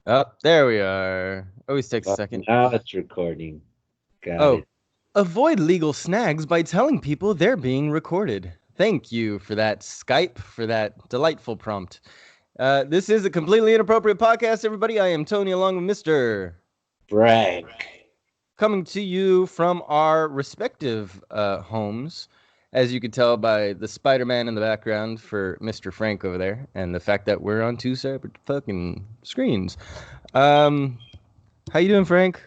Oh, there we are. Always takes a second. Now it's recording. Got Oh, it. avoid legal snags by telling people they're being recorded. Thank you for that, Skype, for that delightful prompt. This is a completely inappropriate podcast, everybody. I am Tony, along with Mr. Frank. Coming to you from our respective homes. As you can tell by the Spider-Man in the background for Mr. Frank over there, and the fact that we're on two separate fucking screens. Um, how you doing, Frank?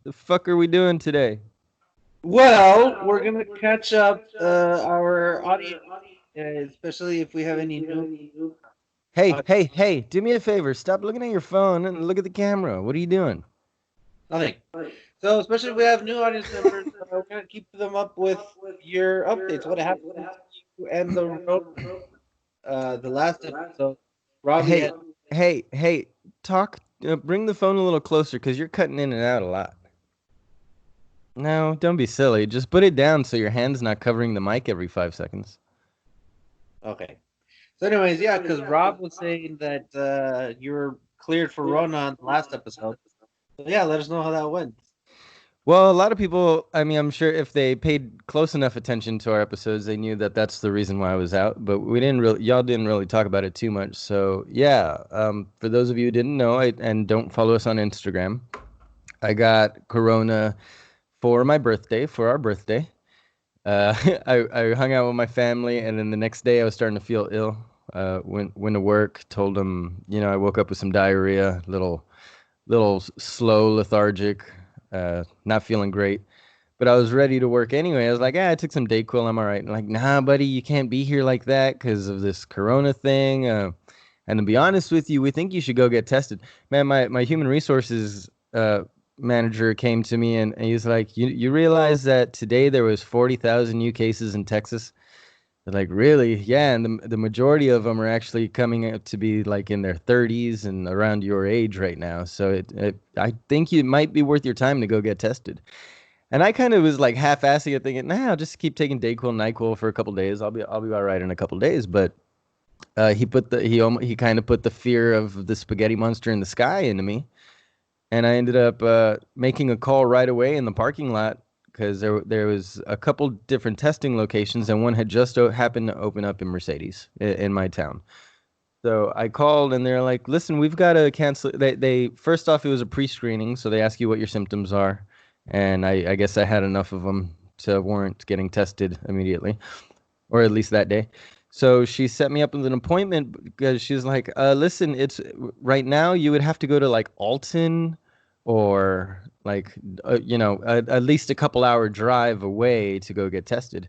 The fuck are we doing today? Well, we're gonna catch up our audience, especially if we have any new. Hey, hey, hey, do me a favor. Stop looking at your phone and look at the camera. What are you doing? Nothing. So, especially if we have new audience members, we're gonna keep them up with your updates. What happened to you and the road? The last episode, Robbie Hey, had. hey, talk. Bring the phone a little closer because you're cutting in and out a lot. No, don't be silly. Just put it down so your hand's not covering the mic every 5 seconds. Okay. So, anyways, yeah, because Rob was saying that you were cleared for Rona on the last episode. So, yeah, let us know how that went. Well, a lot of people, I mean, I'm sure if they paid close enough attention to our episodes, they knew that that's the reason why I was out, but y'all didn't really talk about it too much. So, yeah, for those of you who didn't know and don't follow us on Instagram, I got Corona for my birthday, for our birthday. I hung out with my family, and then the next day I was starting to feel ill. Went to work, told them, I woke up with some diarrhea, little slow, lethargic, not feeling great. But I was ready to work anyway. I was like, I took some Dayquil, I'm all right. And like, nah, buddy, you can't be here like that because of this Corona thing. And to be honest with you, we think you should go get tested. Man, my human resources manager came to me and he's like, you realize that today there was 40,000 new cases in Texas? They're like, really? Yeah, and the majority of them are actually coming out to be like in their 30s and around your age right now. So I think it might be worth your time to go get tested. And I kind of was like half-assing it, thinking, nah, I'll just keep taking Dayquil, Nyquil for a couple days. I'll be all right in a couple days. But he kind of put the fear of the spaghetti monster in the sky into me, and I ended up making a call right away in the parking lot because there was a couple different testing locations, and one had just happened to open up in Mercedes in my town. So I called and they're like, "Listen, we've got to cancel." They first off, it was a pre-screening, so they ask you what your symptoms are, and I guess I had enough of them to warrant getting tested immediately, or at least that day. So she set me up with an appointment because she's like, "Listen, it's right now you would have to go to like Alton, or like at least a couple hour drive away to go get tested."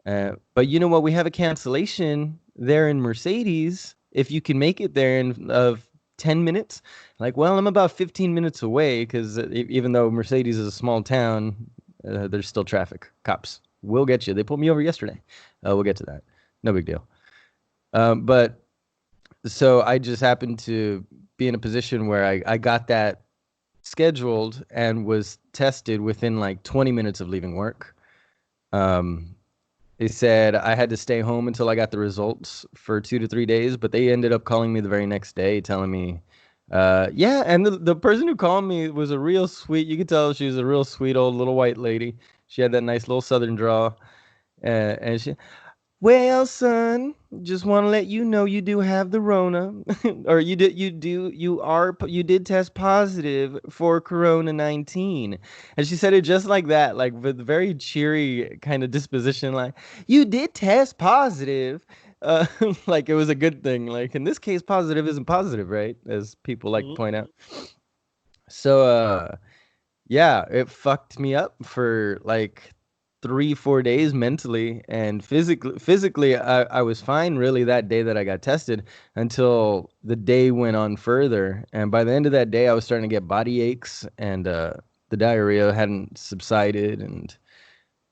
But you know what? We have a cancellation there in Mercedes. If you can make it there in 10 minutes, like, well, I'm about 15 minutes away because even though Mercedes is a small town, there's still traffic. Cops will get you. They pulled me over yesterday. We'll get to that. No big deal. But so I just happened to be in a position where I got that scheduled and was tested within like 20 minutes of leaving work. Um, They said I had to stay home until I got the results for 2 to 3 days, but they ended up calling me the very next day, telling me, yeah. And the person who called me was a real sweet. You could tell she was a real sweet old little white lady. She had that nice little southern drawl, and she, well, son, just want to let you know you do have the Rona, or you did test positive for Corona-19. And she said it just like that, like with very cheery kind of disposition, like you did test positive, uh, like it was a good thing. Like in this case, positive isn't positive, right? As people like to Mhm. point out. So, yeah, it fucked me up for like 3, 4 days mentally and physically. Physically, I was fine really that day that I got tested until the day went on further. And by the end of that day, I was starting to get body aches and the diarrhea hadn't subsided. And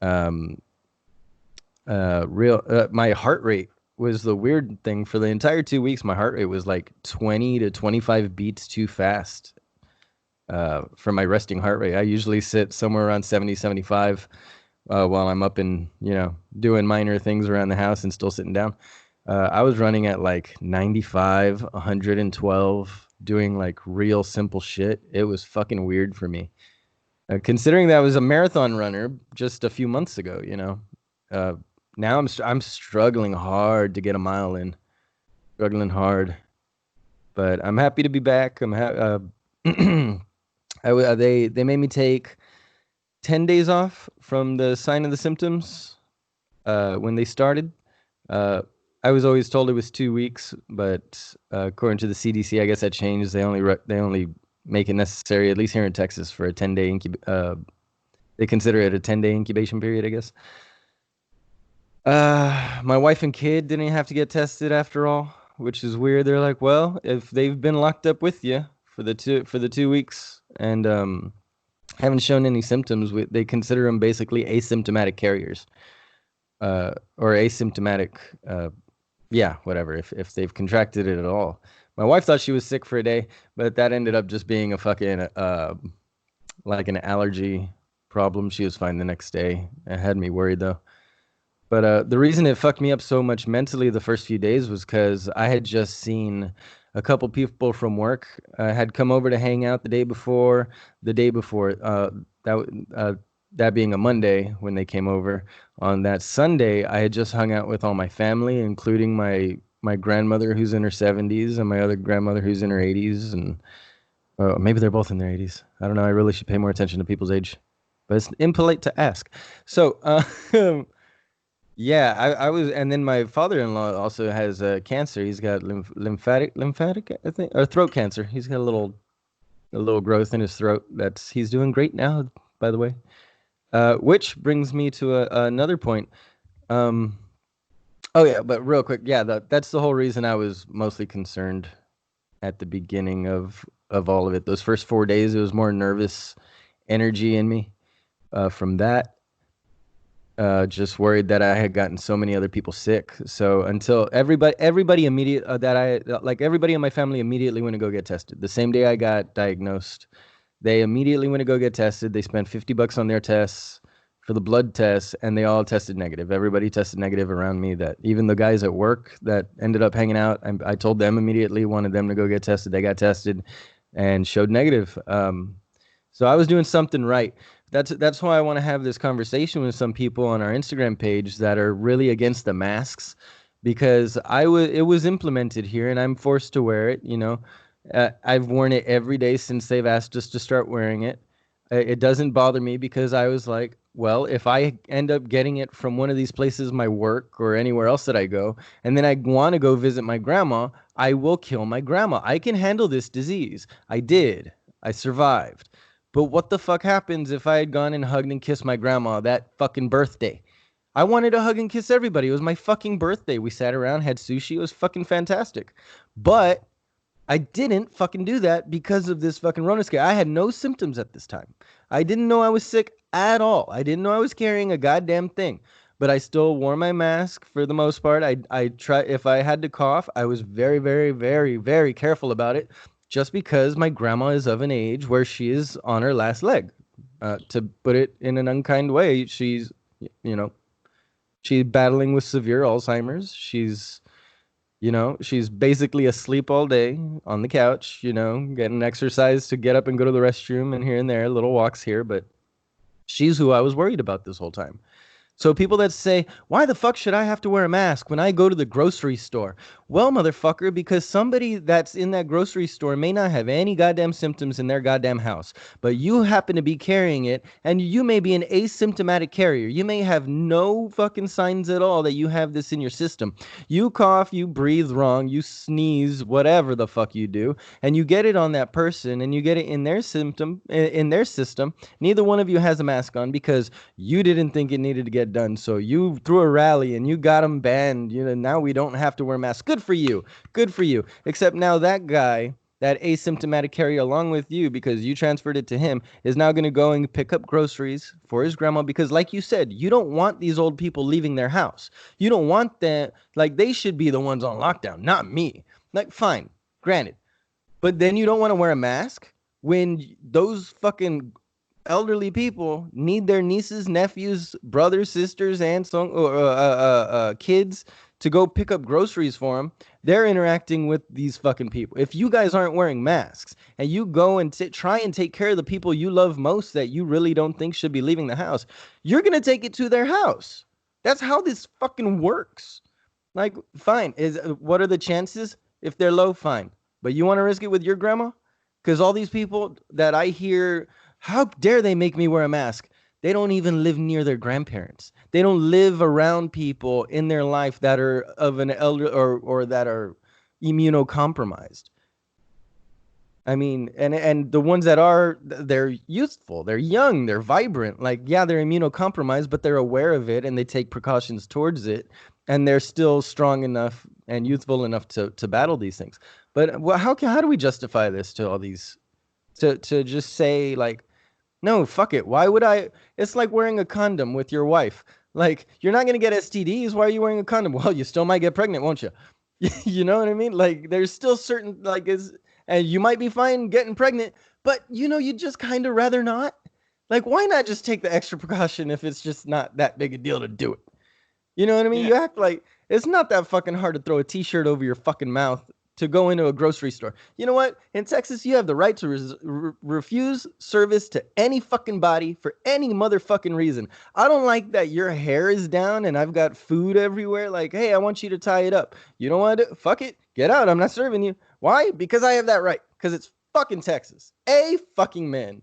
um, my heart rate was the weird thing for the entire 2 weeks. My heart rate was like 20 to 25 beats too fast for my resting heart rate. I usually sit somewhere around 70, 75 while I'm up and, doing minor things around the house and still sitting down. I was running at like 95, 112. doing like real simple shit. It was fucking weird for me. Considering that I was a marathon runner just a few months ago, you know. Uh, now I'm struggling hard to get a mile in, struggling hard. But I'm happy to be back. They made me take 10 days off from the sign of the symptoms when they started. Uh, I was always told it was 2 weeks, but according to the CDC, I guess that changed. They only make it necessary, at least here in Texas, for a 10-day they consider it a 10-day incubation period, I guess. My wife and kid didn't have to get tested after all, which is weird. They're like, well, if they've been locked up with you for the 2 weeks and haven't shown any symptoms, they consider them basically asymptomatic carriers, or asymptomatic, yeah, whatever. If they've contracted it at all. My wife thought she was sick for a day, but that ended up just being a fucking like an allergy problem. She was fine the next day. It had me worried though. But the reason it fucked me up so much mentally the first few days was because I had just seen a couple people from work had come over to hang out the day before. The day before that being a Monday when they came over. On that Sunday, I had just hung out with all my family, including my grandmother who's in her 70s and my other grandmother who's in her 80s, and maybe they're both in their 80s. I don't know. I really should pay more attention to people's age, but it's impolite to ask. So. Yeah, I was, and then my father-in-law also has cancer. He's got lymphatic, I think, or throat cancer. He's got a little growth in his throat. He's doing great now, by the way. Which brings me to another point. Um, oh yeah, but real quick, yeah, that's the whole reason I was mostly concerned at the beginning of all of it. Those first 4 days, it was more nervous energy in me from that. Just worried that I had gotten so many other people sick. So until everybody immediate that I like everybody in my family immediately went to go get tested. The same day I got diagnosed, they immediately went to go get tested. They spent $50 on their tests for the blood tests, and they all tested negative. Everybody tested negative around me. That even the guys at work that ended up hanging out, I told them immediately, wanted them to go get tested. They got tested and showed negative. So I was doing something right. That's why I want to have this conversation with some people on our Instagram page that are really against the masks, because it was implemented here and I'm forced to wear it. You know, I've worn it every day since they've asked us to start wearing it. It doesn't bother me because I was like, well, if I end up getting it from one of these places, my work or anywhere else that I go, and then I want to go visit my grandma, I will kill my grandma. I can handle this disease. I did. I survived. But what the fuck happens if I had gone and hugged and kissed my grandma that fucking birthday? I wanted to hug and kiss everybody. It was my fucking birthday. We sat around, had sushi. It was fucking fantastic. But I didn't fucking do that because of this fucking Rona scare. I had no symptoms at this time. I didn't know I was sick at all. I didn't know I was carrying a goddamn thing. But I still wore my mask for the most part. I try if I had to cough, I was very, very, very, very careful about it, just because my grandma is of an age where she is on her last leg. To put it in an unkind way, you know, she's battling with severe Alzheimer's. She's basically asleep all day on the couch, getting exercise to get up and go to the restroom and here and there, little walks here. But she's who I was worried about this whole time. So people that say, why the fuck should I have to wear a mask when I go to the grocery store? Well, motherfucker, because somebody that's in that grocery store may not have any goddamn symptoms in their goddamn house, but you happen to be carrying it, and you may be an asymptomatic carrier. You may have no fucking signs at all that you have this in your system. You cough, you breathe wrong, you sneeze, whatever the fuck you do, and you get it on that person, and you get it in their in their system. Neither one of you has a mask on because you didn't think it needed to get done. So you threw a rally and you got them banned. Now we don't have to wear masks. Good for you. Good for you. Except now that guy, that asymptomatic carrier along with you, because you transferred it to him, is now going to go and pick up groceries for his grandma. Because like you said, you don't want these old people leaving their house. You don't want that. Like, they should be the ones on lockdown, not me. Like, fine, granted. But then you don't want to wear a mask when those fucking elderly people need their nieces, nephews, brothers, sisters, aunts, kids to go pick up groceries for them, they're interacting with these fucking people. If you guys aren't wearing masks and you go and try and take care of the people you love most that you really don't think should be leaving the house, you're going to take it to their house. That's how this fucking works. Like, fine. What are the chances? If they're low, fine. But you want to risk it with your grandma? Because all these people that I hear, how dare they make me wear a mask? They don't even live near their grandparents. They don't live around people in their life that are of an elder or that are immunocompromised. I mean, and the ones that are, they're youthful, they're young, they're vibrant. Like, yeah, they're immunocompromised, but they're aware of it and they take precautions towards it, and they're still strong enough and youthful enough to battle these things. But how do we justify this to all these to just say like, no, fuck it. Why would I? It's like wearing a condom with your wife. Like, you're not gonna get STDs. Why are you wearing a condom? Well, you still might get pregnant, won't you? You know what I mean? Like, there's still certain and you might be fine getting pregnant, but you just kind of rather not. Like, why not just take the extra precaution if it's just not that big a deal to do it? You know what I mean? Yeah. You act like it's not that fucking hard to throw a t-shirt over your fucking mouth to go into a grocery store. You know what? In Texas, you have the right to refuse service to any fucking body for any motherfucking reason. I don't like that your hair is down and I've got food everywhere. Like, hey, I want you to tie it up. You don't want to? Fuck it. Get out. I'm not serving you. Why? Because I have that right. Because it's fucking Texas. A fucking man.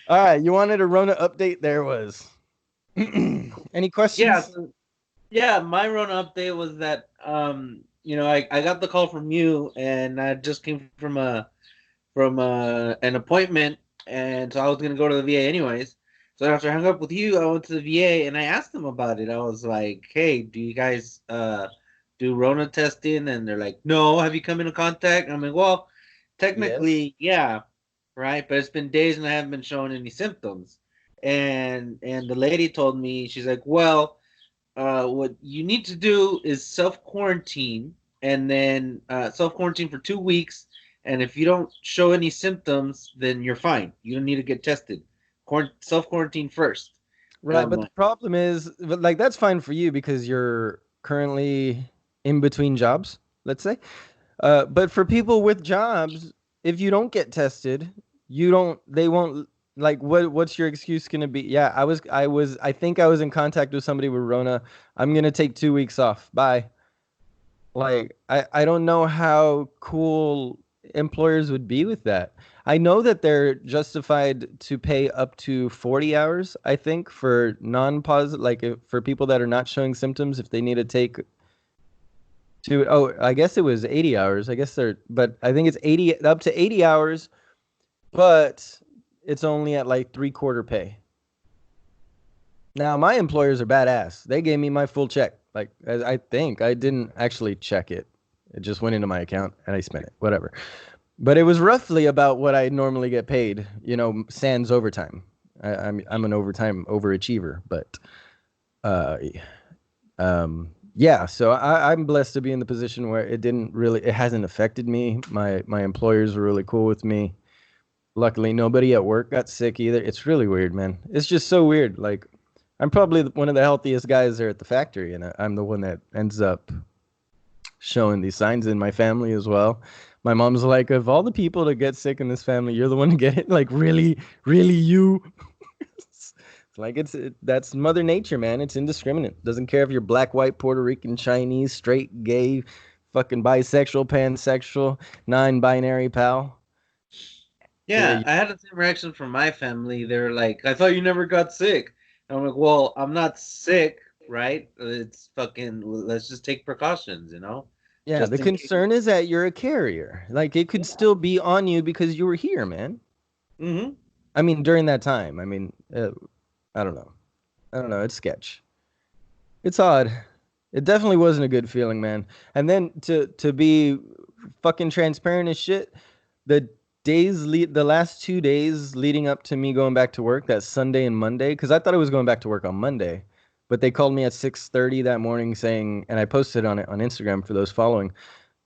All right, you wanted a Rona update? There was. Any questions? Yeah, my rona update was that I got the call from you, and I just came from an appointment, and so I was gonna go to the VA anyways. So after I hung up with you, I went to the VA and I asked them about it. I was like, "Hey, do you guys do Rona testing?" And they're like, "No. Have you come into contact?" I'm like, "Well, Yes. technically, yeah, right, but it's been days and I haven't been showing any symptoms." And the lady told me, she's like, "Well, what you need to do is self quarantine, and then self quarantine for 2 weeks. And if you don't show any symptoms, then you're fine. You don't need to get tested. Self quarantine first." Right, but the problem is, like, that's fine for you because you're currently in between jobs, let's say. But for people with jobs, if you don't get tested, they won't, like, what's your excuse gonna be? Yeah, I think I was in contact with somebody with Rona. I'm gonna take 2 weeks off. Bye. Like, I don't know how cool employers would be with that. I know that they're justified to pay up to 40 hours, I think, for non-positive, like for people that are not showing symptoms, if they need to take I guess it was 80 hours. But I think it's 80, up to 80 hours, but it's only at like 3/4 pay. Now, my employers are badass. They gave me my full check. Like, I think I didn't actually check it. It just went into my account and I spent it, whatever. But it was roughly about what I normally get paid, sans overtime. I'm an overtime overachiever, but uh, yeah. So I'm blessed to be in the position where it hasn't affected me. My employers were really cool with me. Luckily, nobody at work got sick either. It's really weird, man. It's just so weird. Like, I'm probably one of the healthiest guys there at the factory, and I'm the one that ends up showing these signs in my family as well. My mom's like, of all the people to get sick in this family, you're the one to get it. Like, really, really, you? It's like that's Mother Nature, man. It's indiscriminate. Doesn't care if you're black, white, Puerto Rican, Chinese, straight, gay, fucking bisexual, pansexual, non-binary, pal. Yeah, I had the same reaction from my family. They're like, "I thought you never got sick." And I'm like, "Well, I'm not sick, right? It's fucking. Let's just take precautions. Yeah, Just the in case." concern is that you're a carrier. Like, it could Yeah. still be on you because you were here, man. Mm-hmm. I mean, during that time. I mean, I don't know. I don't know. It's sketch. It's odd. It definitely wasn't a good feeling, man. And then to be fucking transparent as shit, the the last 2 days leading up to me going back to work, that Sunday and Monday, because I thought I was going back to work on Monday, but they called me at 6:30 that morning saying, and I posted on it on Instagram for those following.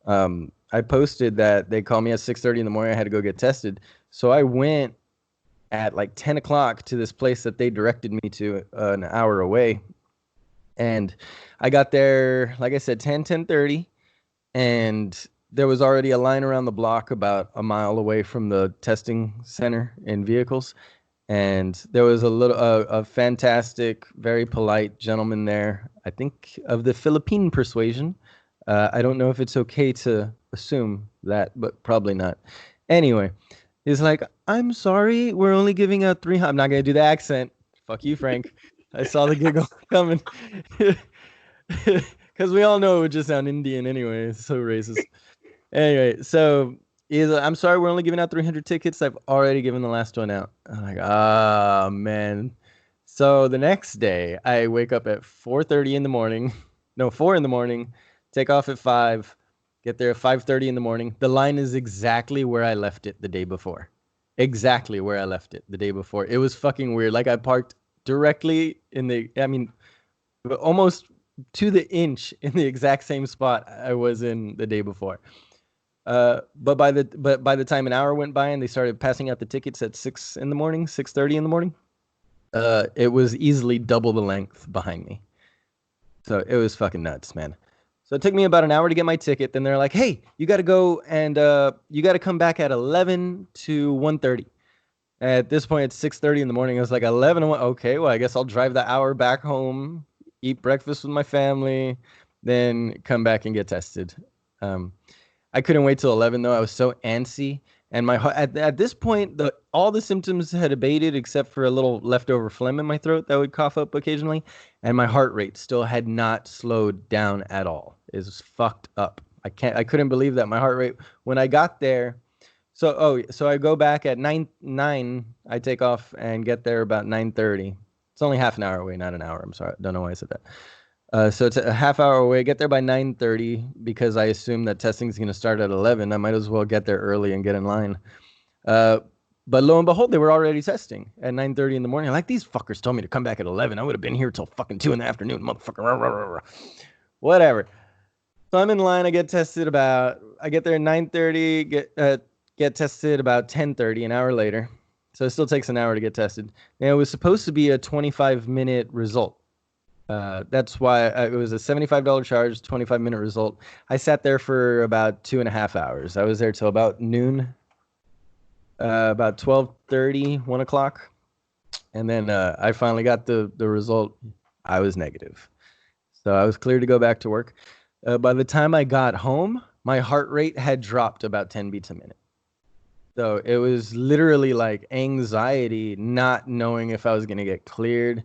I posted that they called me at 6:30 in the morning. I had to go get tested, so I went at like 10 o'clock to this place that they directed me to an hour away. And I got there, like I said, 10:30, and there was already a line around the block about a mile away from the testing center in vehicles. And there was a fantastic, very polite gentleman there, I think of the Philippine persuasion. I don't know if it's okay to assume that, but probably not. Anyway, he's like, I'm sorry, we're only giving out three. I'm not going to do the accent. Fuck you, Frank. I saw the giggle coming. Because we all know it would just sound Indian anyway. It's so racist. Anyway, so he's like, I'm sorry, we're only giving out 300 tickets. I've already given the last one out. I'm like, ah, man. So the next day, I wake up at 4:30 in the morning. No, 4 in the morning. Take off at 5. Get there at 5:30 in the morning. The line is exactly where I left it the day before. Exactly where I left it the day before. It was fucking weird. Like I parked directly I mean, almost to the inch in the exact same spot I was in the day before. But by the time an hour went by and they started passing out the tickets at 6 in the morning, 6:30 in the morning, it was easily double the length behind me. So it was fucking nuts, man. So it took me about an hour to get my ticket. Then they're like, "Hey, you got to go and you got to come back at 11 to 1:30." At this point, it's 6:30 in the morning. I was like, 11 to 1. Okay, well, I guess I'll drive the hour back home, eat breakfast with my family, then come back and get tested. I couldn't wait till 11 though. I was so antsy, and at this point, all the symptoms had abated except for a little leftover phlegm in my throat that would cough up occasionally, and my heart rate still had not slowed down at all. It was fucked up. I couldn't believe that my heart rate when I got there. So I go back at 9. I take off and get there about 9:30. It's only half an hour away, not an hour. I'm sorry, don't know why I said that. So it's a half hour away. Get there by 9:30 because I assume that testing is going to start at 11. I might as well get there early and get in line. Uh, but lo and behold, they were already testing at 9:30 in the morning. Like, these fuckers told me to come back at 11. I would have been here till fucking 2 in the afternoon, motherfucker. Whatever. So I'm in line. I get there at 9:30. Get tested about 10:30, an hour later. So it still takes an hour to get tested. And it was supposed to be a 25-minute result. That's why it was a $75 charge, 25-minute result. I sat there for about 2.5 hours. I was there till about noon, about 12:30, 1 o'clock. And then I finally got the result. I was negative. So I was cleared to go back to work. By the time I got home, my heart rate had dropped about 10 beats a minute. So it was literally like anxiety, not knowing if I was going to get cleared.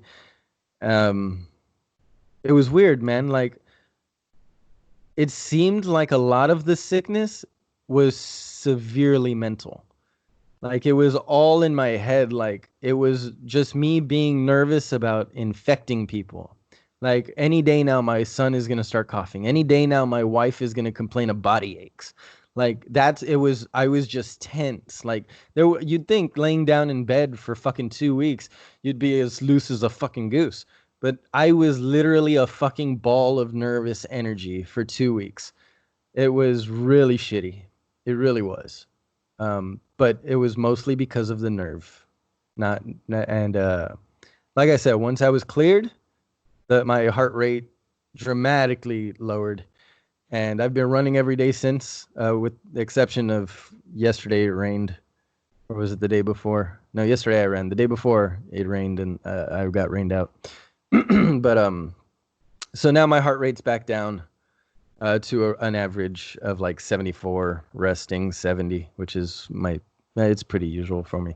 It was weird, man. Like, it seemed like a lot of the sickness was severely mental. Like, it was all in my head. Like, it was just me being nervous about infecting people. Like, any day now, my son is going to start coughing. Any day now, my wife is going to complain of body aches. Like, I was just tense. Like, you'd think laying down in bed for fucking 2 weeks, you'd be as loose as a fucking goose. But I was literally a fucking ball of nervous energy for 2 weeks. It was really shitty. It really was. But it was mostly because of the nerve. And like I said, once I was cleared, my heart rate dramatically lowered. And I've been running every day since, with the exception of yesterday it rained. Or was it the day before? No, yesterday I ran. The day before it rained and I got rained out. But so now my heart rate's back down to an average of like 74, resting 70, which is it's pretty usual for me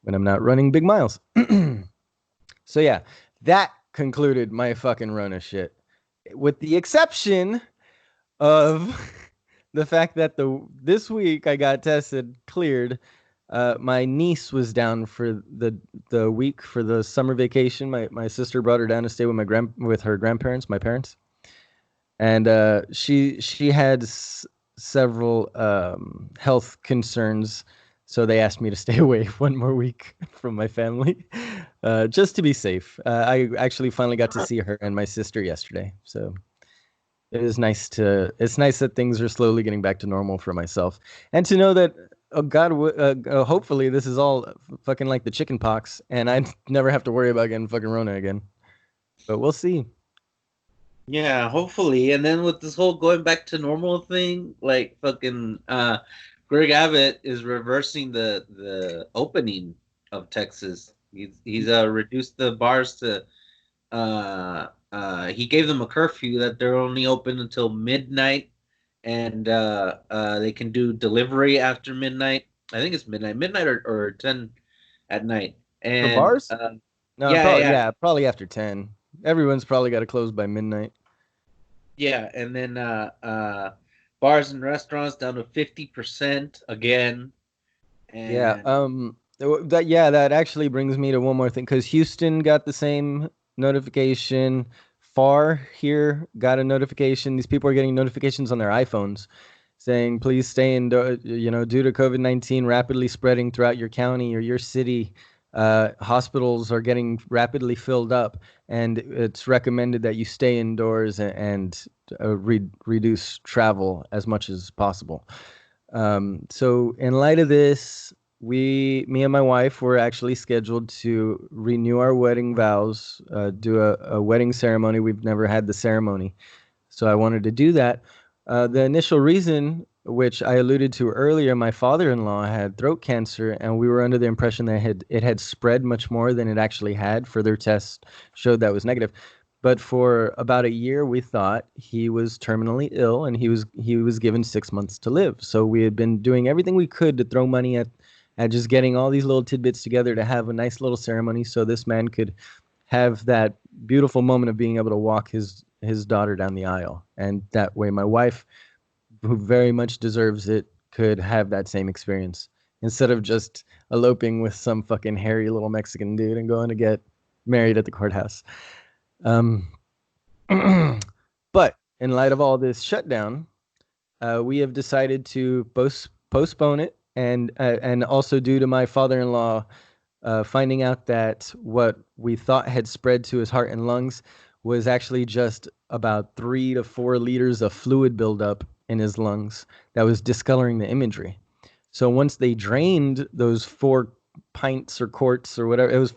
when I'm not running big miles. So yeah, that concluded my fucking Rona shit, with the exception of the fact that this week I got tested, cleared. My niece was down for the week for the summer vacation. My sister brought her down to stay with her grandparents, my parents, and she had several health concerns, so they asked me to stay away one more week from my family, just to be safe. I actually finally got to see her and my sister yesterday, so it's nice that things are slowly getting back to normal for myself, and to know that Oh God, hopefully this is all fucking like the chicken pox, and I never have to worry about getting fucking Rona again. But we'll see. Yeah, hopefully. And then with this whole going back to normal thing, like fucking Greg Abbott is reversing the opening of Texas. He's reduced the bars to he gave them a curfew that they're only open until midnight, and they can do delivery after midnight. I think it's midnight or 10 at night. For And bars? No, yeah, probably yeah, yeah, probably after 10. Everyone's probably got to close by midnight. yeah. And then bars and restaurants down to 50% again. Yeah. And That actually brings me to one more thing because Houston got the same notification. Far here got a notification. These people are getting notifications on their iPhones saying, please stay indoors, due to COVID-19 rapidly spreading throughout your county or your city. Hospitals are getting rapidly filled up, and it's recommended that you stay indoors and reduce travel as much as possible. So in light of this, me and my wife were actually scheduled to renew our wedding vows, do a wedding ceremony. We've never had the ceremony, so I wanted to do that. The initial reason, which I alluded to earlier, my father-in-law had throat cancer, and we were under the impression that it had spread much more than it actually had. Further tests showed that was negative. But for about a year, we thought he was terminally ill, and he was given 6 months to live. So we had been doing everything we could to throw money at just getting all these little tidbits together to have a nice little ceremony, so this man could have that beautiful moment of being able to walk his daughter down the aisle, and that way my wife, who very much deserves it, could have that same experience instead of just eloping with some fucking hairy little Mexican dude and going to get married at the courthouse. Um, but in light of all this shutdown, we have decided to postpone it, and also due to my father-in-law finding out that what we thought had spread to his heart and lungs was actually just about 3 to 4 liters of fluid buildup in his lungs that was discoloring the imagery. So once they drained those 4 pints or quarts or whatever, it was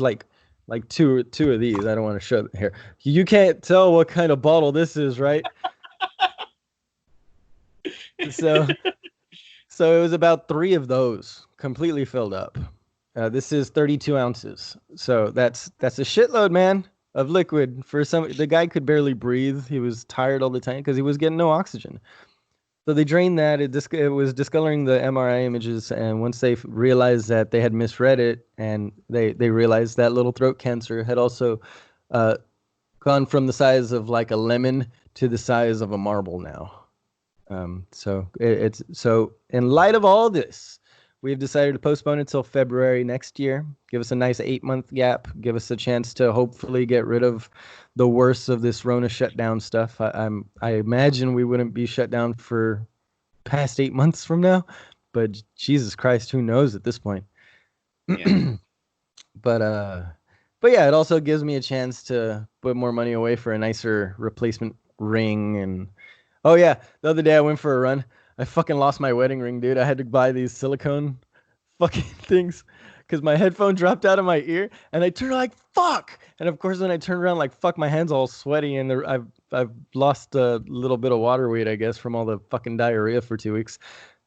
like two of these. I don't want to show here. You can't tell what kind of bottle this is, right? So so it was about 3 of those completely filled up. This is 32 ounces. So that's a shitload, man, of liquid for some. The guy could barely breathe. He was tired all the time because he was getting no oxygen. So they drained that. It was discoloring the MRI images, and once they realized that they had misread it, and they realized that little throat cancer had also uh, gone from the size of like a lemon to the size of a marble now. So in light of all this, we've decided to postpone it till February next year. Give us a nice 8 month gap. Give us a chance to hopefully get rid of the worst of this Rona shutdown stuff. I imagine we wouldn't be shut down for past 8 months from now, but Jesus Christ, who knows at this point? yeah. But but yeah, it also gives me a chance to put more money away for a nicer replacement ring. And oh yeah, the other day I went for a run. I fucking lost my wedding ring, dude. I had to buy these silicone fucking things because my headphone dropped out of my ear, and I turned like fuck. And of course, when I turned around, like fuck, my hands all sweaty, and I've lost a little bit of water weight, I guess, from all the fucking diarrhea for 2 weeks.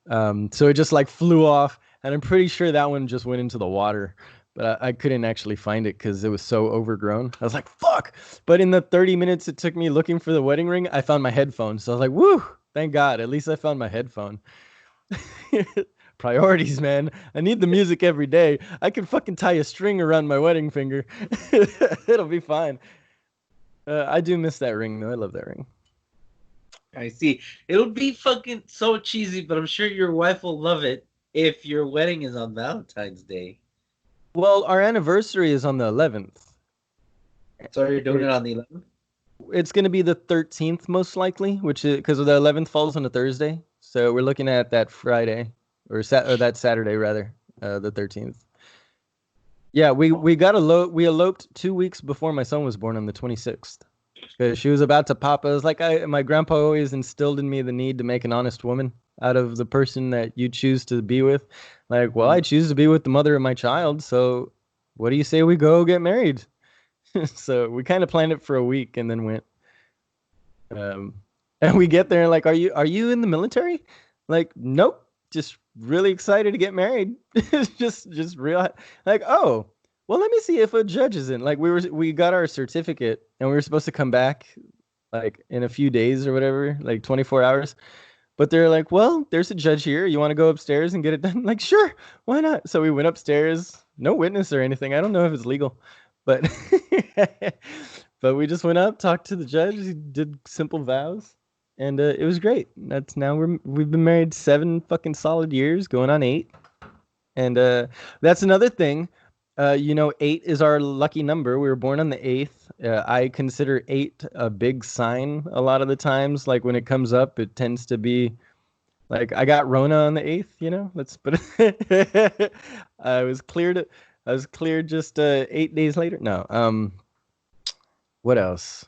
So it just like flew off, and I'm pretty sure that one just went into the water. But I couldn't actually find it because it was so overgrown. I was like, fuck. But in the 30 minutes it took me looking for the wedding ring, I found my headphones. So I was like, woo, thank God. At least I found my headphone. Priorities, man. I need the music every day. I can fucking tie a string around my wedding finger. It'll be fine. I do miss that ring, though. I love that ring. I see. It'll be fucking so cheesy, but I'm sure your wife will love it if your wedding is on Valentine's Day. Well, our anniversary is on the 11th. So you're doing it on the 11th? It's going to be the 13th, most likely, which is because the 11th falls on a Thursday. So we're looking at that Friday or that Saturday, rather, the 13th. Yeah, we eloped 2 weeks before my son was born on the 26th. Because she was about to pop. I was like, my grandpa always instilled in me the need to make an honest woman. out of the person that you choose to be with. Like, well, I Mm. choose to be with the mother of my child, so what do you say we go get married? So we kind of planned it for a week and then went. Um, and we get there and like, are you in the military? Like, nope. Just really excited to get married. just real like, oh, well, let me see if a judge is in. Like we got our certificate and we were supposed to come back like in a few days or whatever, like 24 hours. But they're like, well, there's a judge here. You want to go upstairs and get it done? Like, sure, why not? So we went upstairs. No witness or anything. I don't know if it's legal, but but we just went up, talked to the judge, he did simple vows, and it was great. That's now we've been married 7 fucking solid years, going on 8, and that's another thing. Eight is our lucky number. We were born on the 8th. I consider 8 a big sign a lot of the times. Like when it comes up, it tends to be like I got Rona on the 8th. Let's put it. I was cleared. I was cleared just 8 days later. No. What else?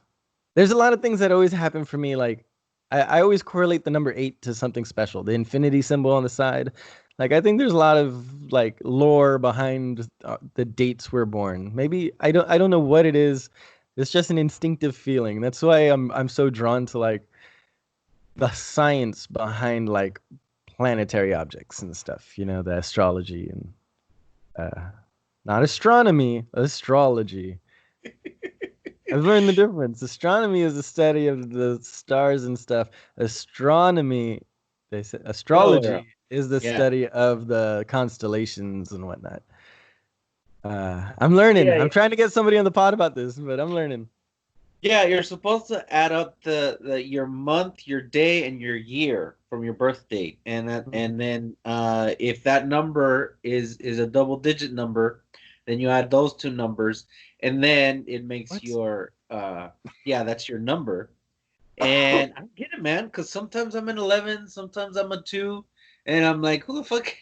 There's a lot of things that always happen for me. Like I always correlate the number 8 to something special. The infinity symbol on the side. Like I think there's a lot of like lore behind the dates we're born. Maybe I don't know what it is. It's just an instinctive feeling. That's why I'm so drawn to like the science behind like planetary objects and stuff. The astrology and not astronomy, astrology. I've learned the difference. Astronomy is the study of the stars and stuff. Astronomy, they say, Oh yeah. astrology is the Yeah. study of the constellations and whatnot. I'm learning. Yeah. I'm trying to get somebody on the pod about this, but I'm learning. Yeah, you're supposed to add up the your month, your day, and your year from your birth date, and then if that number is a double digit number, then you add those two numbers, and then it makes What? your yeah, that's your number. And I get it, man, because sometimes I'm an 11, sometimes I'm a 2, and I'm like, who the fuck?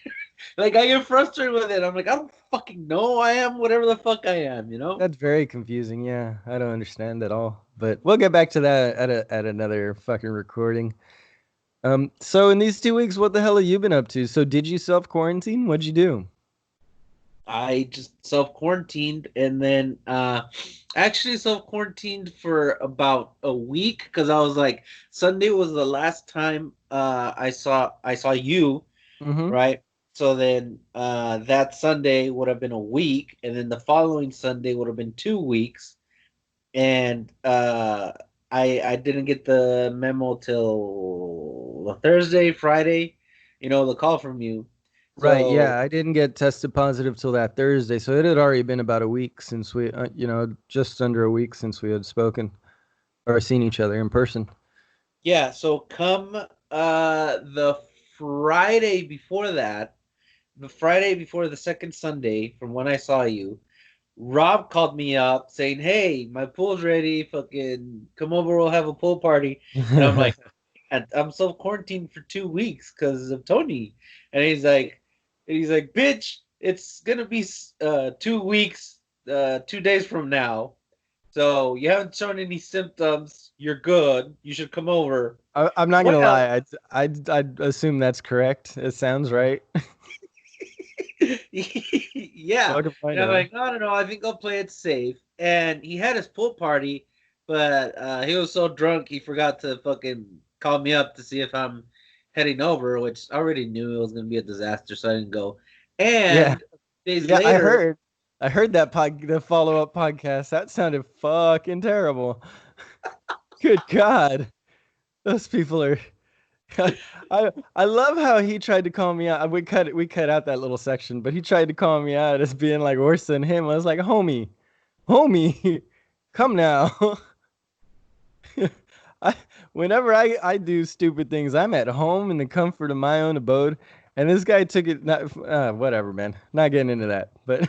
Like I get frustrated with it. I'm like, I don't fucking know. I am whatever the fuck I am, you know? That's very confusing. Yeah, I don't understand at all. But we'll get back to that at another fucking recording. So in these 2 weeks, what the hell have you been up to? So did you self quarantine? What'd you do? I just self quarantined and then actually self quarantined for about a week because I was like Sunday was the last time I saw you, Mm-hmm. right? So then that Sunday would have been a week, and then the following Sunday would have been 2 weeks, and I didn't get the memo till the Thursday, Friday, the call from you. Right. Yeah, So I didn't get tested positive till that Thursday, so it had already been about a week since just under a week since we had spoken or seen each other in person. yeah, so come the Friday before that, the Friday before the second Sunday from when I saw you, Rob called me up saying, "Hey, my pool's ready. Fucking come over. We'll have a pool party." And I'm like, and I'm self quarantined for 2 weeks because of Tony. And he's like, "Bitch, it's gonna be 2 weeks, 2 days from now. So you haven't shown any symptoms. You're good. You should come over." I'm not gonna Well, lie. I'd assume that's correct. It sounds right. yeah. Fuck if I And I'm know. like, no, no, no, I think I'll play it safe. And he had his pool party, but he was so drunk he forgot to fucking call me up to see if I'm heading over, which I already knew it was gonna be a disaster, so I didn't go. Yeah. And days Yeah, I later, heard. I heard the follow-up podcast. That sounded fucking terrible. Good God. Those people are I love how he tried to call me out. We cut out that little section, but he tried to call me out as being like worse than him. I was like, homie, come now. I whenever I do stupid things, I'm at home in the comfort of my own abode, and this guy took it not whatever, man. Not getting into that, but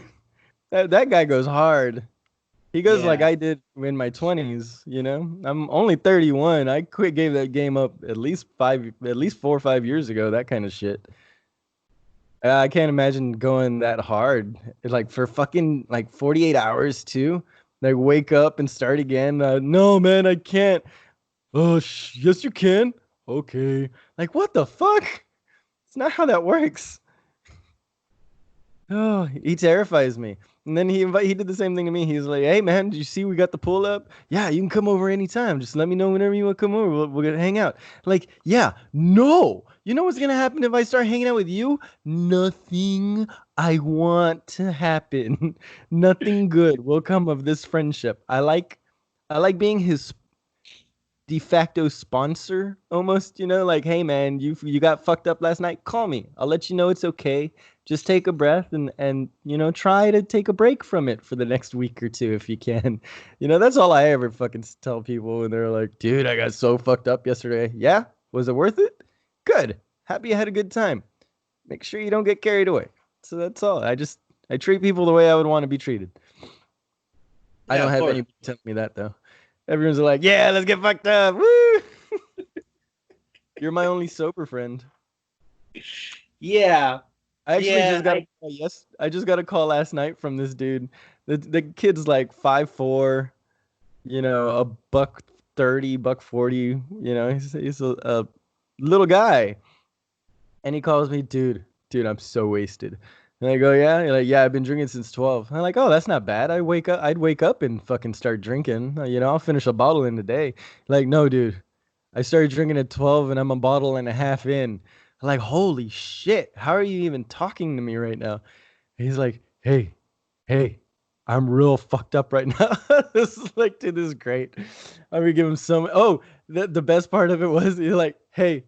that guy goes hard. He goes like yeah, I did in my 20s, I'm only 31. I gave that game up at least 4 or 5 years ago, that kind of shit. I can't imagine going that hard, like for fucking like 48 hours too. Like wake up and start again. No, man, I can't. Oh, yes, you can. Okay. Like, what the fuck? It's not how that works. Oh, he terrifies me. And then he did the same thing to me. He's like, "Hey man, did you see we got the pull up? Yeah, you can come over anytime. Just let me know whenever you want to come over. We're gonna hang out." Like, yeah, no. You know what's gonna happen if I start hanging out with you? Nothing I want to happen. Nothing good will come of this friendship. I like being his de facto sponsor almost, like, hey man, you got fucked up last night, call me, I'll let you know it's okay, just take a breath and try to take a break from it for the next week or two if you can. That's all I ever fucking tell people when they're like, dude, I got so fucked up yesterday. Yeah, was it worth it? Good, happy you had a good time. Make sure you don't get carried away. So that's all. I treat people the way I would want to be treated. I Yeah, don't of have course. anybody tell me that though. Everyone's like, yeah, let's get fucked up. Woo! You're my only sober friend. Yeah, I actually yeah. just got a call. Yes, I just got a call last night from this dude. The kid's like 5'4", a buck 30, buck 40. He's a little guy, and he calls me, dude, I'm so wasted. And I go, yeah. You're like, yeah, I've been drinking since 12. I'm like, oh, that's not bad. I'd wake up and fucking start drinking. I'll finish a bottle in a day. Like, no, dude. I started drinking at 12 and I'm a bottle and a half in. I'm like, holy shit, how are you even talking to me right now? He's like, hey, I'm real fucked up right now. This is like, dude, this is great. I'm gonna give him some. Oh, the best part of it was he's like, hey,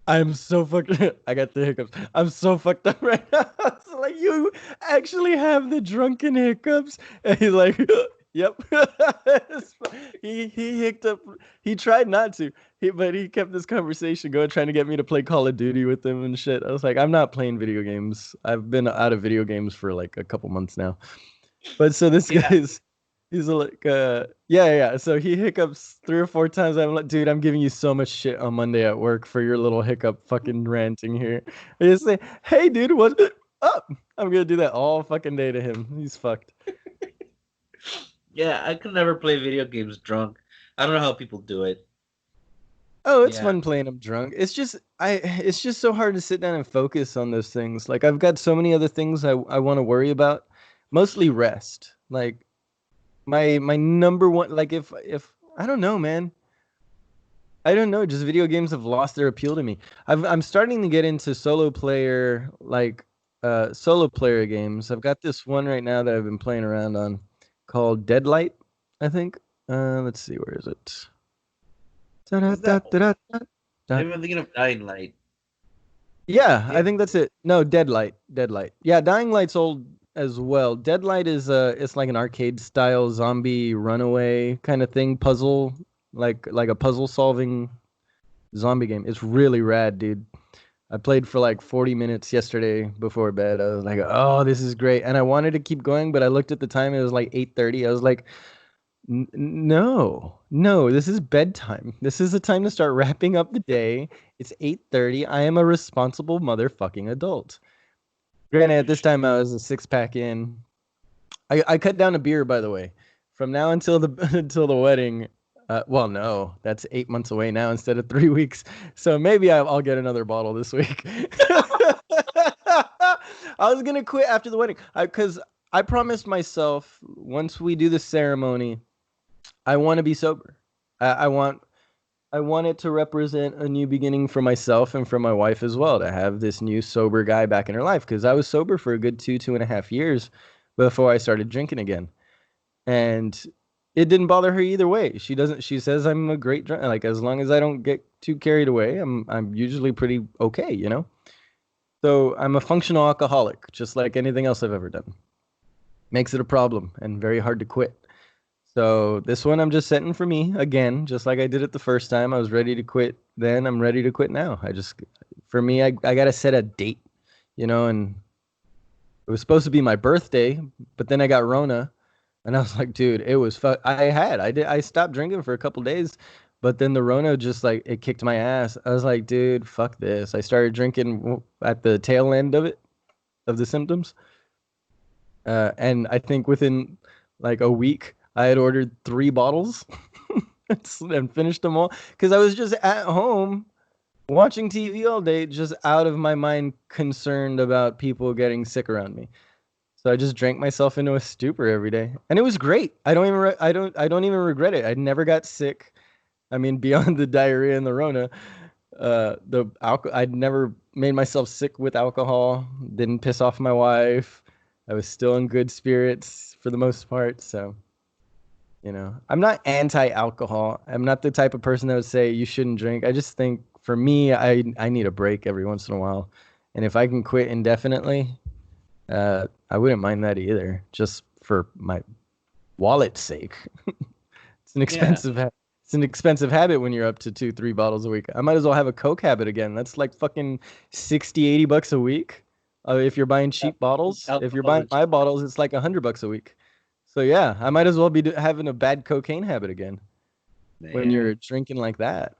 I'm so fucked. I got the hiccups. I'm so fucked up right now. So like, you actually have the drunken hiccups, and he's like, "Yep." He hicked up. He tried not to, but he kept this conversation going, trying to get me to play Call of Duty with him and shit. I was like, "I'm not playing video games. I've been out of video games for like a couple months now." But so this Yeah. guy's he's like yeah. So he hiccups 3 or 4 times. I'm like, dude, I'm giving you so much shit on Monday at work for your little hiccup fucking ranting here. I just say, hey dude, what's up? I'm gonna do that all fucking day to him. He's fucked. Yeah, I could never play video games drunk. I don't know how people do it. Oh, it's Yeah. fun playing them drunk. It's just so hard to sit down and focus on those things. Like I've got so many other things I want to worry about. Mostly rest. Like my number one, like if I don't know, man. I don't know. Just video games have lost their appeal to me. I'm starting to get into solo player games. I've got this one right now that I've been playing around on called Deadlight, I think. Let's see, where is it? Is that Da-da-da-da-da-da. maybe I'm thinking of Dying Light. Yeah, I Yeah. think that's it. No, Deadlight. Deadlight. Yeah, Dying Light's old as well. Deadlight is it's like an arcade style zombie runaway kind of thing, puzzle, like a puzzle solving zombie game. It's really rad, dude. I played for like 40 minutes yesterday before bed. I was like, "Oh, this is great." And I wanted to keep going, but I looked at the time. It was like 8:30. I was like, No, no, this is bedtime. This is the time to start wrapping up the day. It's 8:30. I am a responsible motherfucking adult." Granted, at this time I was a six-pack in. I cut down a beer, by the way. From now until the until the wedding. Well, no, that's 8 months away now instead of 3 weeks. So maybe I'll get another bottle this week. I was gonna quit after the wedding because I promised myself once we do the ceremony, I want to be sober. I want it to represent a new beginning for myself and for my wife as well, to have this new sober guy back in her life because I was sober for a good 2.5 years before I started drinking again, and it didn't bother her either way. She doesn't. She says I'm a great drunk. Like as long as I don't get too carried away, I'm usually pretty okay. So I'm a functional alcoholic, just like anything else I've ever done. Makes it a problem and very hard to quit. So this one I'm just setting for me again, just like I did it the first time. I was ready to quit then. I'm ready to quit now. For me, I got to set a date, and it was supposed to be my birthday, but then I got Rona, and I was like, dude, it was I stopped drinking for a couple days, but then the Rona just like it kicked my ass. I was like, dude, fuck this. I started drinking at the tail end of the symptoms, and I think within like a week, I had ordered 3 bottles and finished them all because I was just at home Watching TV all day, just out of my mind, concerned about people getting sick around me. So I just drank myself into a stupor every day, and it was great. I don't even regret it. I never got sick. I mean, beyond the diarrhea and the Rona, the alcohol. I'd never made myself sick with alcohol. Didn't piss off my wife. I was still in good spirits for the most part. So, I'm not anti-alcohol. I'm not the type of person that would say you shouldn't drink. I just think for me, I need a break every once in a while, and if I can quit indefinitely, I wouldn't mind that either, just for my wallet's sake. It's an Yeah. expensive it's an expensive habit when you're up to 2, 3 bottles a week. I might as well have a Coke habit again. That's like fucking 60, $80 a week. If you're buying cheap bottles, if you're Alcohol buying is my bottles, it's like $100 a week. So yeah, I might as well be having a bad cocaine habit again when man. you're drinking like that.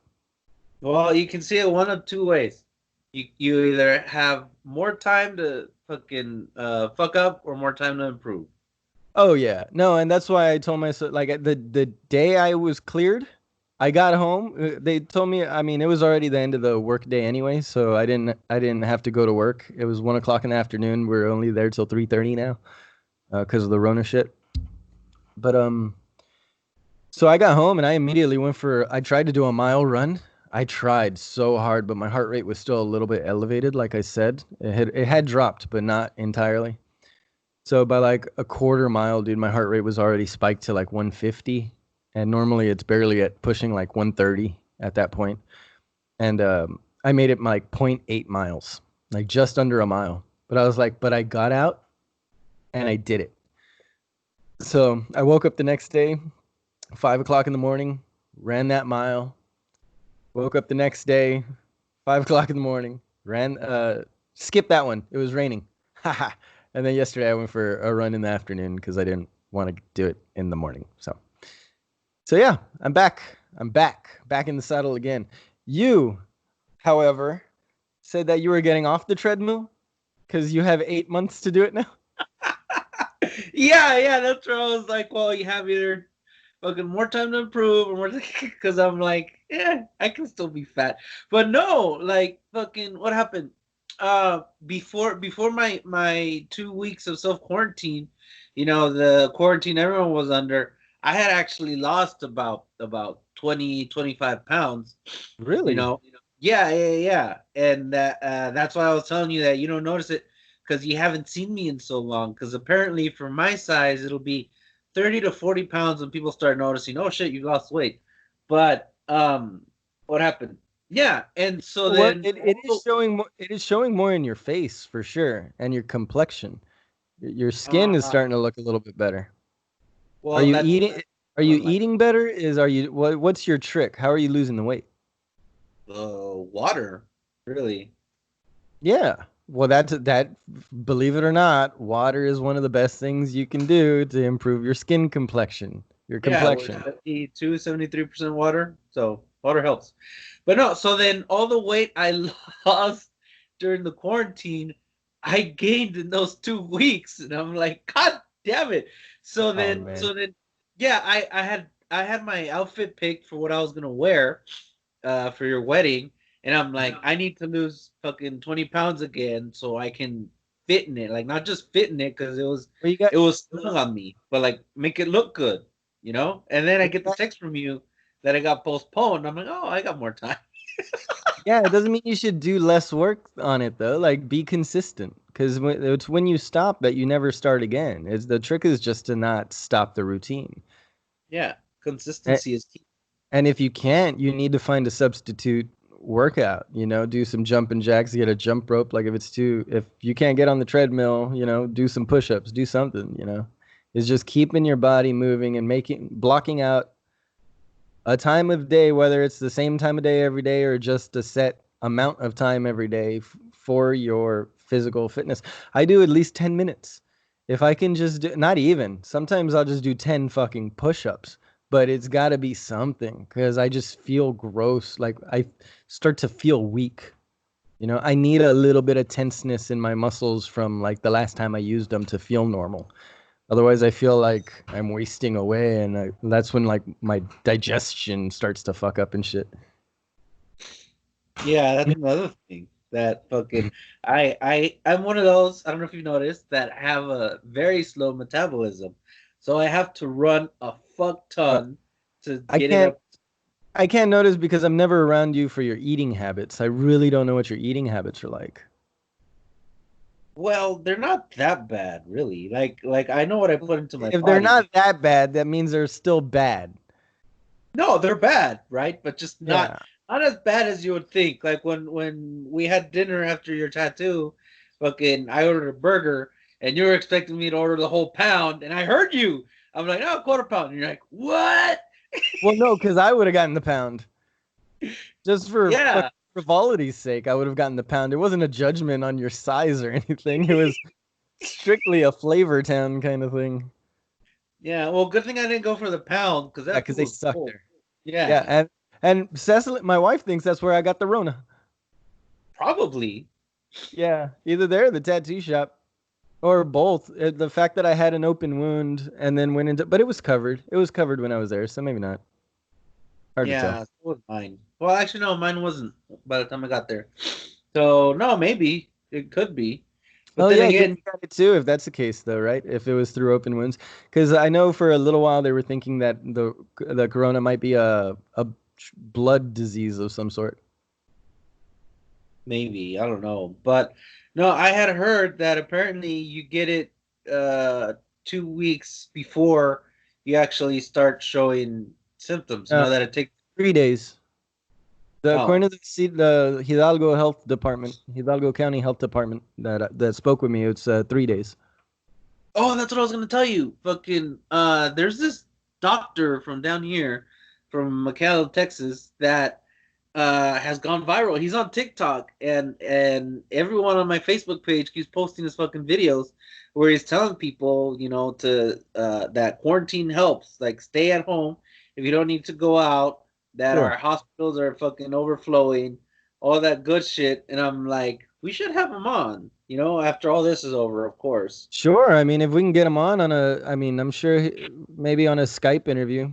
Well, you can see it one of two ways. You either have more time to fucking fuck up or more time to improve. Oh yeah, no, and that's why I told myself like the day I was cleared, I got home. They told me, I mean, it was already the end of the work day anyway, so I didn't have to go to work. It was 1 o'clock in the afternoon. We're only there till 3:30 now, because of the Rona shit. But so I got home and I immediately went for. I tried to do a mile run. I tried so hard, but my heart rate was still a little bit elevated. Like I said, it had dropped, but not entirely. So by like a quarter mile, dude, my heart rate was already spiked to like 150, and normally it's barely at pushing like 130 at that point. And I made it like point 0.8 miles, like just under a mile. But I was like, but I got out and I did it. So I woke up the next day, 5 o'clock in the morning, ran that mile. Woke up the next day, 5 o'clock in the morning, ran. Skipped that one. It was raining. Haha. And then yesterday I went for a run in the afternoon because I didn't want to do it in the morning. So yeah, I'm back. I'm back in the saddle again. You, however, said that you were getting off the treadmill because you have 8 months to do it now. Yeah, that's where I was like, well, you have either fucking more time to improve or more because I'm like, yeah, I can still be fat. But no, like fucking what happened? Before my 2 weeks of self quarantine, the quarantine everyone was under, I had actually lost about 20-25 pounds, you Really? know. Yeah. And that's why I was telling you that you don't notice it because you haven't seen me in so long. Because apparently, for my size, it'll be 30 to 40 pounds when people start noticing, oh shit, you lost weight. But what happened? Yeah, and so What then it is showing it is showing more in your face for sure and your complexion. Your skin is uh, starting to look a little bit better. Are well, you that's eating are you one like eating better? What's your trick? How are you losing the weight? water, really. Yeah. Well, that believe it or not, water is one of the best things you can do to improve your skin complexion. Your Yeah, we're complexion. 73% water, so water helps. But no, so then all the weight I lost during the quarantine, I gained in those 2 weeks, and I'm like, God damn it! So Oh then, man. so then, yeah, I had my outfit picked for what I was gonna wear, for your wedding, and I'm like, I need to lose fucking 20 pounds again so I can fit in it, like not just fit in it because it was Well, you got it was snug on me, but like make it look good. And then I well, you get the got text from you that it got postponed. I'm like, oh, I got more time. yeah, it doesn't mean you should do less work on it though. Like be consistent because it's when you stop that you never start again. It's the trick is just to not stop the routine. Yeah, And, consistency is key. and if you can't, you need to find a substitute workout. Do some jumping jacks, get a jump rope. Like if you can't get on the treadmill, do some push-ups, do something. It's just keeping your body moving and blocking out a time of day, whether it's the same time of day every day or just a set amount of time every day for your physical fitness. I do at least 10 minutes. If I can just do, not even, sometimes I'll just do 10 fucking push ups, but it's got to be something because I just feel gross. Like I start to feel weak. I need a little bit of tenseness in my muscles from like the last time I used them to feel normal. Otherwise, I feel like I'm wasting away, and that's when like my digestion starts to fuck up and shit. Yeah, that's another thing. That fucking I'm one of those, I don't know if you noticed, that have a very slow metabolism. So I have to run a fuck Uh, ton to I get it can't up. I can't notice because I'm never around you for your eating habits. I really don't know what your eating habits are like. Well, they're not that bad, really. Like I know what I put into my If they're body. not that bad, that means they're still bad. No, they're bad, right? But just not Yeah. not as bad as you would think. Like when we had dinner after your tattoo, fucking I ordered a burger and you were expecting me to order the whole pound, and I heard you. I'm like, no, quarter pound. And you're like, what? Well, no, because I would have gotten the pound. Just for fucking Yeah. frivolity's sake, I would have gotten the pound. It wasn't a judgment on your size or anything. It was strictly a flavor town kind of thing. Yeah. Well, good thing I didn't go for the pound because Yeah, that because food they was suck cold. there. Yeah, Yeah. and Cecily, my wife thinks that's where I got the Rona. Probably. Yeah, either there or the tattoo shop. Or both. The fact that I had an open wound and then went into, but it was covered. It was covered when I was there, so maybe not. Hard to tell. Yeah, so was mine. Well, actually, no, mine wasn't by the time I got there. So no, maybe it could be, but Oh then yeah, you again, got it too. If that's the case, though, right? If it was through open wounds, because I know for a little while they were thinking that the corona might be a blood disease of some sort. maybe I don't know. But no, I had heard that apparently you get it 2 weeks before you actually start showing symptoms. You Uh, know that it takes. 3 days. According Oh, to the Hidalgo Health Department, Hidalgo County Health Department that spoke with me, it's 3 days. oh, that's what I was gonna tell you. Fucking there's this doctor from down here, from McAllen, Texas, that has gone viral. He's on TikTok, and everyone on my Facebook page keeps posting his fucking videos where he's telling people, to that quarantine helps. Like, stay at home if you don't need to go out. That Sure. our hospitals are fucking overflowing, all that good shit. And I'm like, we should have him on. After all this is over, of course. Sure. I mean, if we can get him on I mean, I'm sure maybe on a Skype interview.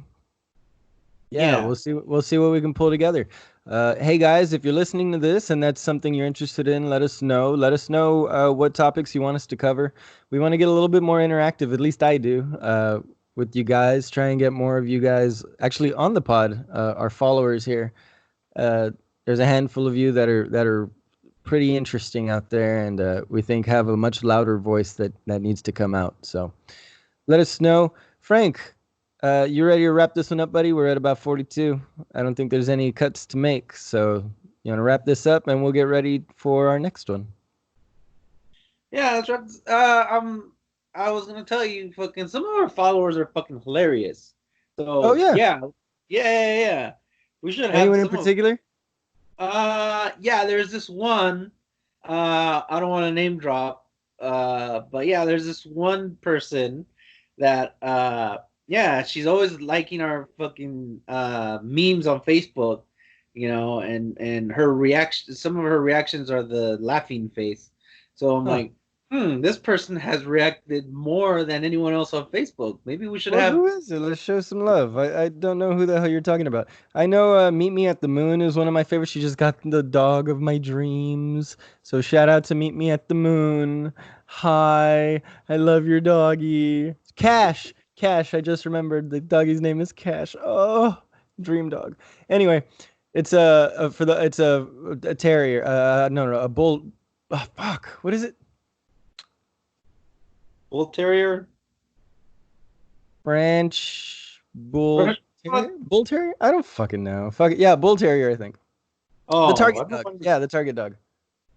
Yeah, Yeah. we'll see. We'll see what we can pull together. Hey guys, if you're listening to this and that's something you're interested in, let us know. Let us know what topics you want us to cover. We want to get a little bit more interactive. At least I do. With you guys, try and get more of you guys actually on the pod. Our followers here. Uh, there's a handful of you that are pretty interesting out there, and we think have a much louder voice that needs to come out. So let us know. Frank, you ready to wrap this one up, buddy? We're at about 42. I don't think there's any cuts to make. So you want to wrap this up and we'll get ready for our next one. Yeah, that's right. I was gonna tell you, fucking, some of our followers are fucking hilarious. Oh, So yeah. yeah, yeah, yeah, yeah. We should have Anyone in some of. particular? Yeah. There's this one. I don't want to name drop. But yeah, there's this one person that. Yeah, she's always liking our fucking memes on Facebook. And her reaction. Some of her reactions are the laughing face. So I'm Huh. like, this person has reacted more than anyone else on Facebook. Maybe we should Well, have. who is it? Let's show some love. I don't know who the hell you're talking about. I know Meet Me at the Moon is one of my favorites. She just got the dog of my dreams. So shout out to Meet Me at the Moon. Hi, I love your doggy. Cash. Cash. I just remembered the doggy's name is Cash. Oh, dream dog. Anyway, it's a terrier. No, a bull. Oh, fuck. What is it? Bull Terrier. French bull terrier? Bull terrier? I don't fucking know. Fuck it. Yeah, bull terrier, I think. The Oh, target I've been dog. wanting. Yeah, the target dog.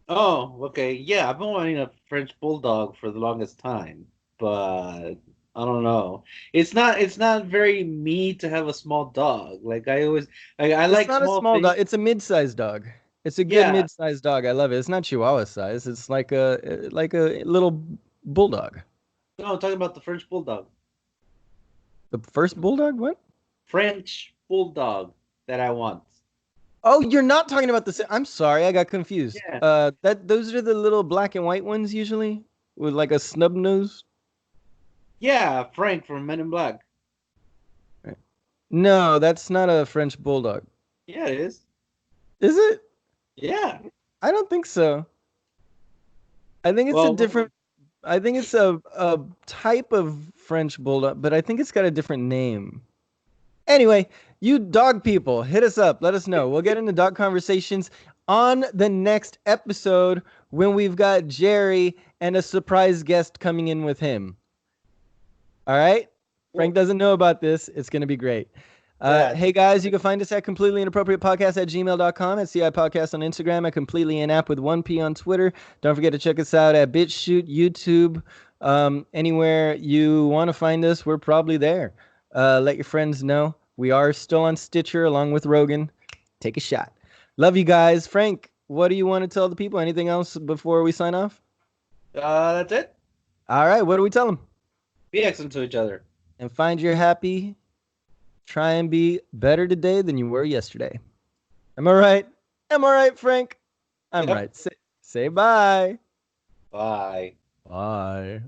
Oh, okay. Yeah, I've been wanting a French bulldog for the longest time, but I don't know. It's not very me to have a small dog. Like, I always I It's like not a small small things. dog. It's a mid-sized dog. It's a good Yeah. mid-sized dog. I love it. It's not Chihuahua size. It's like a little bulldog. No, I'm talking about the French bulldog. The first bulldog? What? French bulldog that I want. Oh, you're not talking about the. I'm sorry, I got confused. Yeah. That those are the little black and white ones usually with like a snub nose. Yeah, Frank from Men in Black. No, that's not a French bulldog. Yeah, it is. Is it? Yeah. I don't think so. I think it's a Well, different. I think it's a type of French bulldog, but I think it's got a different name. Anyway, you dog people, hit us up. Let us know. We'll get into dog conversations on the next episode when we've got Jerry and a surprise guest coming in with him. All right? Frank cool. doesn't know about this. It's going to be great. Yeah. Hey guys, you can find us at completely inappropriate podcast at gmail.com, at CI Podcast on Instagram, at completely inapp with 1P on Twitter. Don't forget to check us out at BitChute, YouTube, anywhere you want to find us, we're probably there. Let your friends know. We are still on Stitcher along with Rogan. Take a shot. Love you guys. Frank, what do you want to tell the people? Anything else before we sign off? That's it. All right, what do we tell them? Be excellent to each other. And find your happy. Try and be better today than you were yesterday. Am I right? Am I right, Frank? I'm Yep. right. Say bye. Bye. Bye.